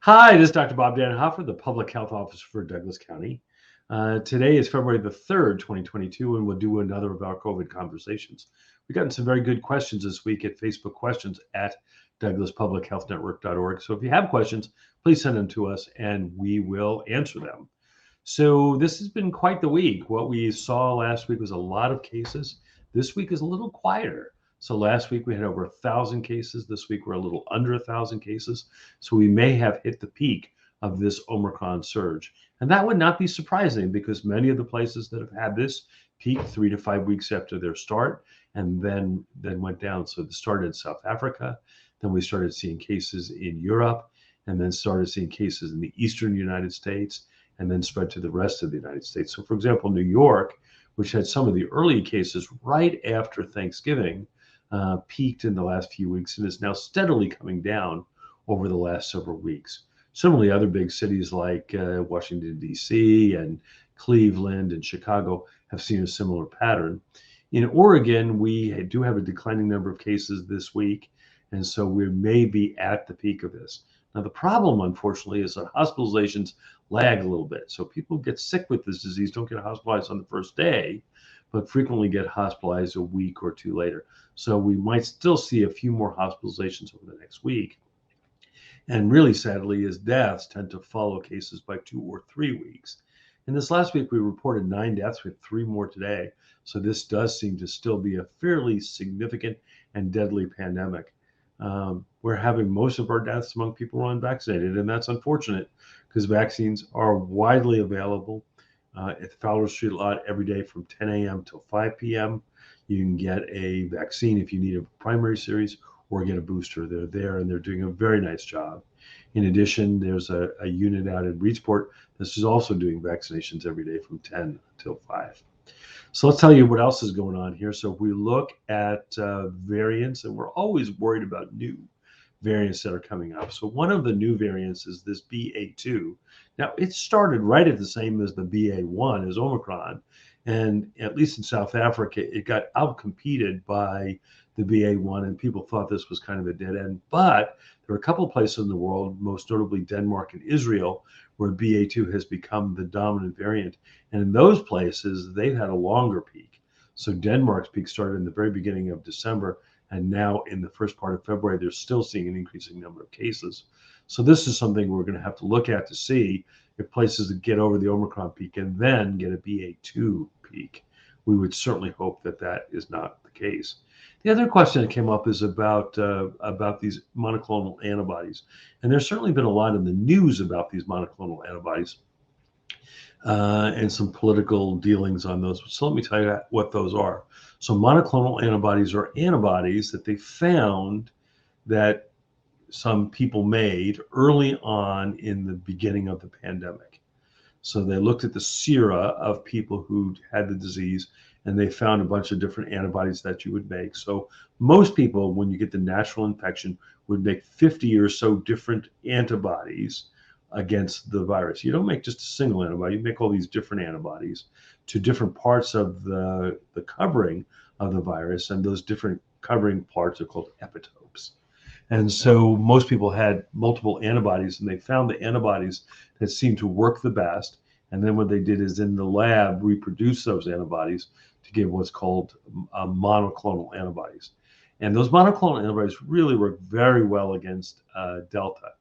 Hi, this is Dr. Bob Dannenhoffer, the Public Health Officer for Douglas County. Today is February the 3rd, 2022, and we'll do another of our COVID conversations. We've gotten some very good questions this week at Facebook questions at douglaspublichealthnetwork.org. So if you have questions, please send them to us and we will answer them. So this has been quite the week. What we saw last week was a lot of cases. This week is a little quieter. So last week we had over 1,000 cases. This week we're a little under 1,000 cases. So we may have hit the peak of this Omicron surge. And that would not be surprising because many of the places that have had this peaked 3 to 5 weeks after their start and then went down. So it started in South Africa. Then we started seeing cases in Europe and then started seeing cases in the eastern United States and then spread to the rest of the United States. So for example, New York, which had some of the early cases right after Thanksgiving, peaked in the last few weeks and is now steadily coming down over the last several weeks. Similarly, other big cities like Washington, D.C. and Cleveland and Chicago have seen a similar pattern. In Oregon, we do have a declining number of cases this week, and so we may be at the peak of this. Now, the problem, unfortunately, is that hospitalizations lag a little bit. So people get sick with this disease, don't get hospitalized on the first day, but frequently get hospitalized a week or two later. So we might still see a few more hospitalizations over the next week. And really sadly, is deaths tend to follow cases by 2 or 3 weeks. And this last week, we reported 9 deaths. We have 3 more today. So this does seem to still be a fairly significant and deadly pandemic. We're having most of our deaths among people who are unvaccinated, and that's unfortunate because vaccines are widely available at the Fowler Street lot every day from 10 a.m. till 5 p.m. You can get a vaccine if you need a primary series or get a booster. They're there and they're doing a very nice job. In addition, there's a unit out in Reedsport that is also doing vaccinations every day from 10 till 5. So let's tell you what else is going on here. So if we look at variants, and we're always worried about new variants that are coming up. So one of the new variants is this BA2. Now, it started right at the same as the BA1 as Omicron. And at least in South Africa, it got outcompeted by the BA1, and people thought this was kind of a dead end. But there are a couple of places in the world, most notably Denmark and Israel, where BA2 has become the dominant variant. And in those places, they've had a longer peak. So Denmark's peak started in the very beginning of December, and now in the first part of February, they're still seeing an increasing number of cases. So this is something we're going to have to look at to see if places that get over the Omicron peak and then get a BA2 peak. We would certainly hope that that is not the case. The other question that came up is about these monoclonal antibodies. And there's certainly been a lot in the news about these monoclonal antibodies and some political dealings on those. So let me tell you what those are. So monoclonal antibodies are antibodies that they found that some people made early on in the beginning of the pandemic. So they looked at the sera of people who had the disease, and they found a bunch of different antibodies that you would make. So most people, when you get the natural infection, would make 50 or so different antibodies against the virus. You don't make just a single antibody, you make all these different antibodies to different parts of the covering of the virus, and those different covering parts are called epitopes. And so most people had multiple antibodies, and they found the antibodies that seemed to work the best. And then what they did is in the lab reproduce those antibodies to give what's called monoclonal antibodies. And those monoclonal antibodies really work very well against Delta.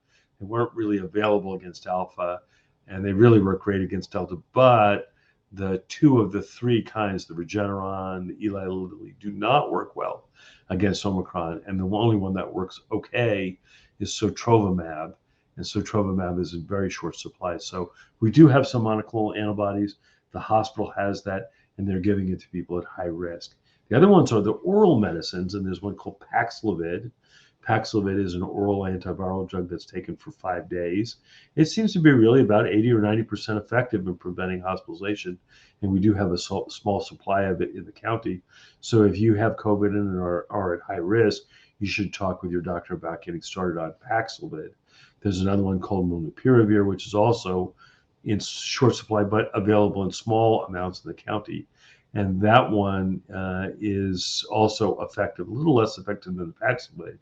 They weren't really available against Alpha, and they really work great against Delta. But the 2 of the 3 kinds, the Regeneron, the Eli Lilly, do not work well against Omicron. And the only one that works okay is sotrovimab. And sotrovimab is in very short supply. So we do have some monoclonal antibodies. The hospital has that, and they're giving it to people at high risk. The other ones are the oral medicines, and there's one called Paxlavid. Paxlavid is an oral antiviral drug that's taken for 5 days. It seems to be really about 80 or 90% effective in preventing hospitalization, and we do have a small supply of it in the county. So if you have COVID and are at high risk, you should talk with your doctor about getting started on Paxlavid. There's another one called Monopyravir, which is also in short supply, but available in small amounts in the county. And that one is also effective, a little less effective than the Paxlavid,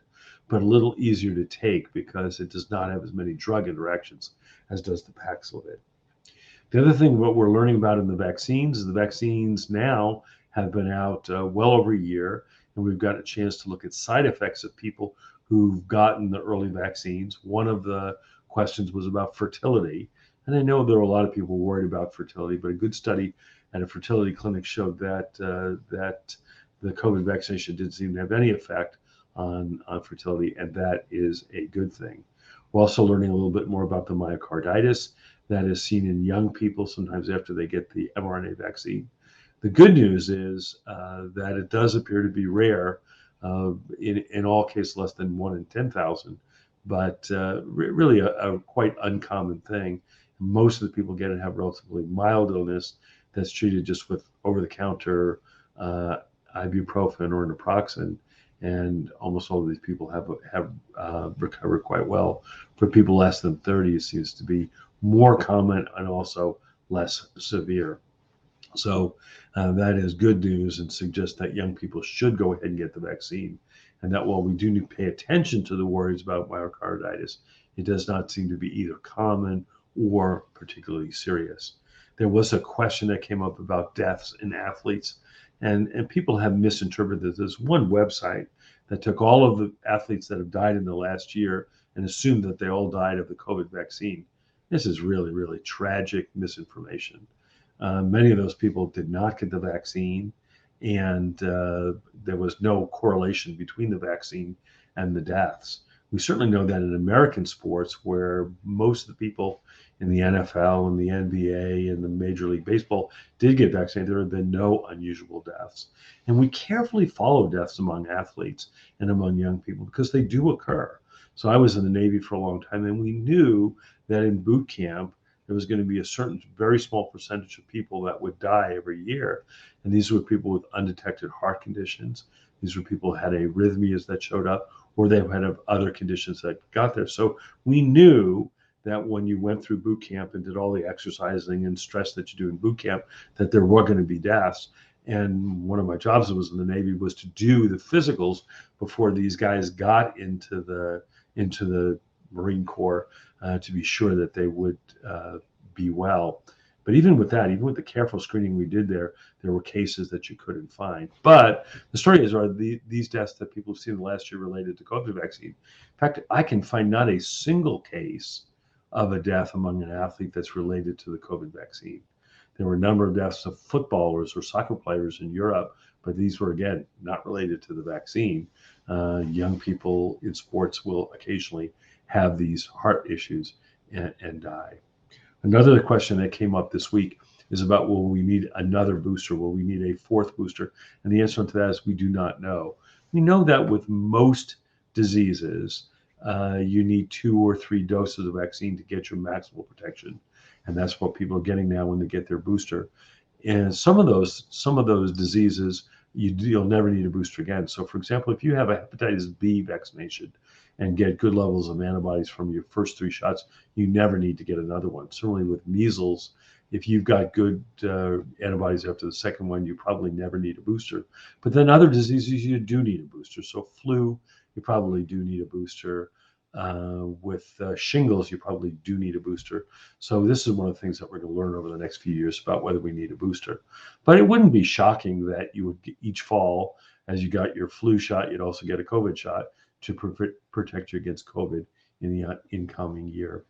but a little easier to take because it does not have as many drug interactions as does the Paxlavid. The other thing, what we're learning about in the vaccines is the vaccines now have been out well over a year, and we've got a chance to look at side effects of people who've gotten the early vaccines. One of the questions was about fertility, and I know there are a lot of people worried about fertility, but a good study at a fertility clinic showed that that the COVID vaccination didn't seem to have any effect on fertility, and that is a good thing. We're also learning a little bit more about the myocarditis that is seen in young people sometimes after they get the mRNA vaccine. The good news is that it does appear to be rare, in all cases less than 1 in 10,000, but really a quite uncommon thing. Most of the people get it have relatively mild illness that's treated just with over-the-counter ibuprofen or naproxen, and almost all of these people have recovered quite well. For people less than 30, it seems to be more common and also less severe. So that is good news and suggests that young people should go ahead and get the vaccine, and that while we do need to pay attention to the worries about myocarditis, it does not seem to be either common or particularly serious. There was a question that came up about deaths in athletes, and people have misinterpreted this. There's one website that took all of the athletes that have died in the last year and assumed that they all died of the COVID vaccine. This is really, really tragic misinformation. Many of those people did not get the vaccine, and there was no correlation between the vaccine and the deaths. We certainly know that in American sports, where most of the people in the NFL and the NBA and the Major League Baseball did get vaccinated, there have been no unusual deaths. And we carefully follow deaths among athletes and among young people because they do occur. So I was in the Navy for a long time, and we knew that in boot camp, there was going to be a certain very small percentage of people that would die every year. And these were people with undetected heart conditions. These were people who had arrhythmias that showed up, or they had other conditions that got there. So we knew that when you went through boot camp and did all the exercising and stress that you do in boot camp, that there were going to be deaths. And one of my jobs that was in the Navy was to do the physicals before these guys got into the Marine Corps to be sure that they would be well. But even with that, even with the careful screening we did there were cases that you couldn't find. But the story is, these deaths that people have seen last year related to COVID vaccine. In fact, I can find not a single case of a death among an athlete that's related to the COVID vaccine. There were a number of deaths of footballers or soccer players in Europe, but these were, again, not related to the vaccine. Young people in sports will occasionally have these heart issues and die. Another question that came up this week is about, will we need another booster? Will we need a fourth booster? And the answer to that is we do not know. We know that with most diseases, you need 2 or 3 doses of vaccine to get your maximal protection. And that's what people are getting now when they get their booster. And some of those diseases, you'll never need a booster again. So for example, if you have a hepatitis B vaccination and get good levels of antibodies from your first 3 shots, you never need to get another one. Certainly with measles, if you've got good antibodies after the second one, you probably never need a booster. But then other diseases, you do need a booster. So flu, you probably do need a booster. With shingles, you probably do need a booster. So this is one of the things that we're going to learn over the next few years about whether we need a booster. But it wouldn't be shocking that you would each fall, as you got your flu shot, you'd also get a COVID shot to protect you against COVID in the incoming year.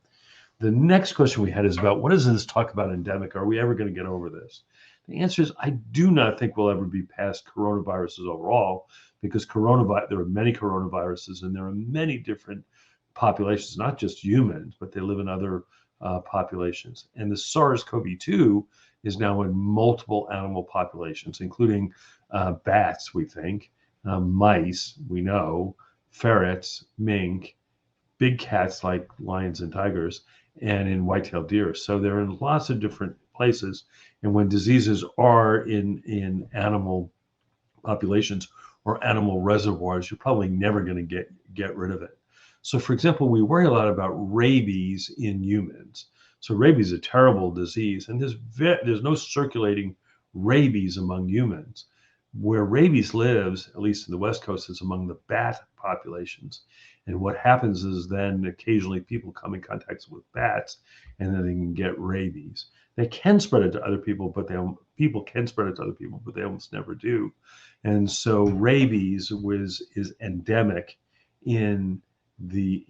The next question we had is about, what does this talk about endemic? Are we ever going to get over this? The answer is, I do not think we'll ever be past coronaviruses overall, because there are many coronaviruses and there are many different populations, not just humans, but they live in other populations. And the SARS-CoV-2 is now in multiple animal populations, including bats, we think, mice, we know, ferrets, mink, big cats like lions and tigers, and in white-tailed deer. So they're in lots of different places. And when diseases are in animal populations or animal reservoirs, you're probably never going to get rid of it. So for example, we worry a lot about rabies in humans. So rabies is a terrible disease, and there's no circulating rabies among humans. where rabies lives, at least in the West Coast, is among the bat populations. And what happens is then occasionally people come in contact with bats and then they can get rabies. They can spread it to other people, but people can spread it to other people, but they almost never do. And so rabies is endemic in the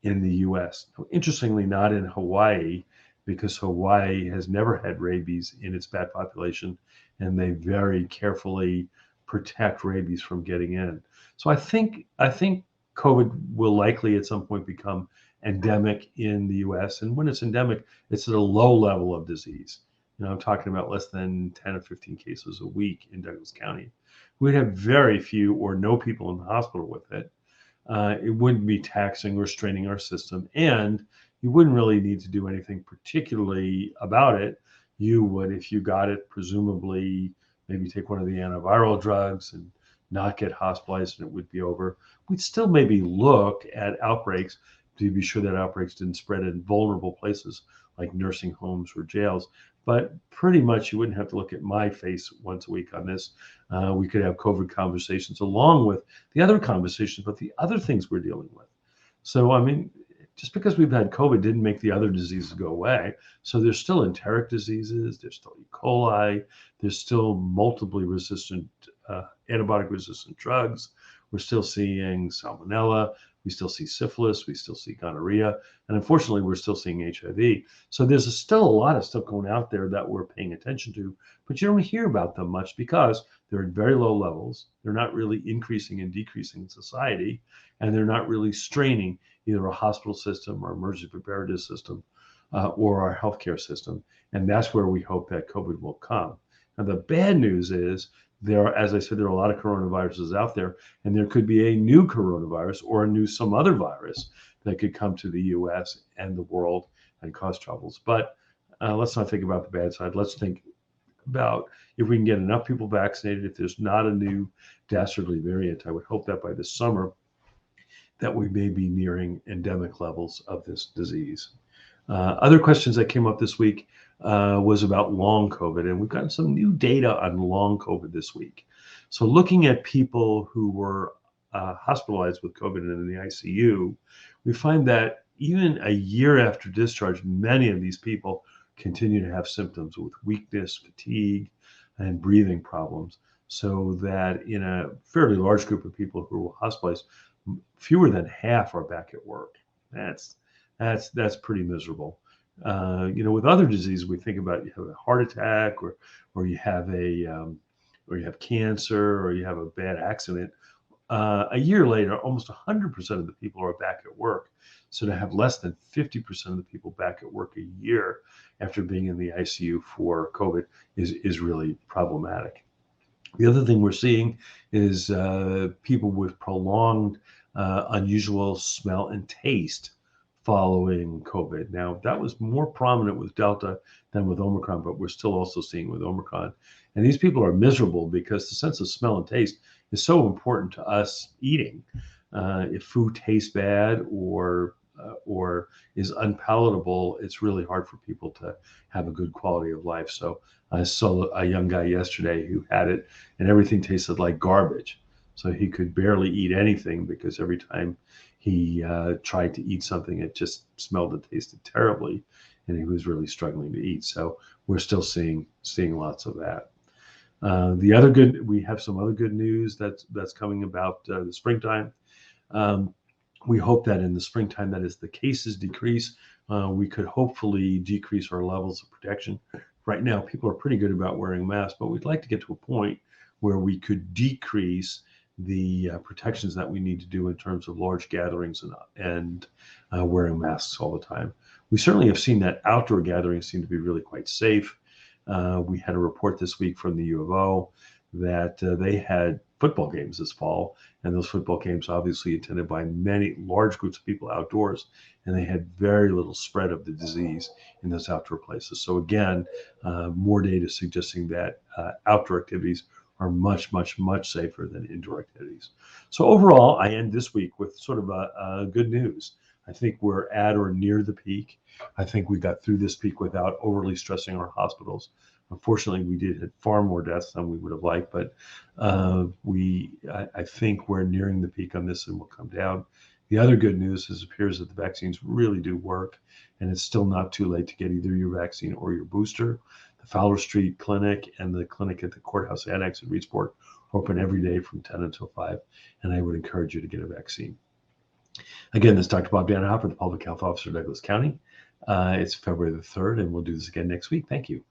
U.S. Interestingly, not in Hawaii, because Hawaii has never had rabies in its bat population, and they very carefully protect rabies from getting in. So I think COVID will likely at some point become endemic in the U.S. And when it's endemic, it's at a low level of disease. I'm talking about less than 10 or 15 cases a week in Douglas County. We'd have very few or no people in the hospital with it. It wouldn't be taxing or straining our system, and you wouldn't really need to do anything particularly about it. You would, if you got it, presumably maybe take one of the antiviral drugs and not get hospitalized, and it would be over. We'd still maybe look at outbreaks to be sure that outbreaks didn't spread in vulnerable places like nursing homes or jails. But pretty much you wouldn't have to look at my face once a week on this. We could have COVID conversations along with the other conversations, but the other things we're dealing with. So, I mean, just because we've had COVID didn't make the other diseases go away. So there's still enteric diseases, there's still E. coli, there's still multiply resistant, antibiotic resistant drugs. We're still seeing salmonella, we still see syphilis, we still see gonorrhea, and unfortunately, we're still seeing HIV. So there's still a lot of stuff going out there that we're paying attention to, but you don't hear about them much because they're at very low levels. They're not really increasing and decreasing in society, and they're not really straining either a hospital system or emergency preparedness system or our healthcare system. And that's where we hope that COVID will come. Now, the bad news is as I said, there are a lot of coronaviruses out there, and there could be a new coronavirus or some other virus that could come to the U.S. and the world and cause troubles. But let's not think about the bad side. Let's think about if we can get enough people vaccinated, if there's not a new dastardly variant. I would hope that by this summer that we may be nearing endemic levels of this disease. Other questions that came up this week was about long COVID, and we've gotten some new data on long COVID this week. So looking at people who were hospitalized with COVID and in the ICU, we find that even a year after discharge, many of these people continue to have symptoms with weakness, fatigue, and breathing problems. So that in a fairly large group of people who were hospitalized, fewer than half are back at work. That's pretty miserable. With other diseases, we think about you have a heart attack, or you have or you have cancer, or you have a bad accident. A year later, almost 100% of the people are back at work. So to have less than 50% of the people back at work a year after being in the ICU for COVID is really problematic. The other thing we're seeing is people with prolonged unusual smell and taste following COVID. Now, that was more prominent with Delta than with Omicron, but we're still also seeing with Omicron. And these people are miserable because the sense of smell and taste is so important to us eating. If food tastes bad or is unpalatable, it's really hard for people to have a good quality of life. So I saw a young guy yesterday who had it, and everything tasted like garbage. So he could barely eat anything because every time he tried to eat something, it just smelled and tasted terribly, and he was really struggling to eat. So we're still seeing lots of that. We have some other good news that's coming about the springtime. We hope that in the springtime, that as the cases decrease, we could hopefully decrease our levels of protection. Right now, people are pretty good about wearing masks, but we'd like to get to a point where we could decrease the protections that we need to do in terms of large gatherings and wearing masks all the time. We certainly have seen that outdoor gatherings seem to be really quite safe. We had a report this week from the U of O that they had football games this fall, and those football games obviously attended by many large groups of people outdoors, and they had very little spread of the disease in those outdoor places. So again, more data suggesting that outdoor activities are much, much, much safer than indoor activities. So overall, I end this week with sort of a good news. I think we're at or near the peak. I think we got through this peak without overly stressing our hospitals. Unfortunately, we did hit far more deaths than we would have liked, but I think we're nearing the peak on this and will come down. The other good news is it appears that the vaccines really do work, and it's still not too late to get either your vaccine or your booster. The Fowler Street Clinic and the clinic at the Courthouse Annex in Reedsport are open every day from 10 until 5, and I would encourage you to get a vaccine. Again, this is Dr. Bob Dannenhoffer, the Public Health Officer of Douglas County. It's February the 3rd, and we'll do this again next week. Thank you.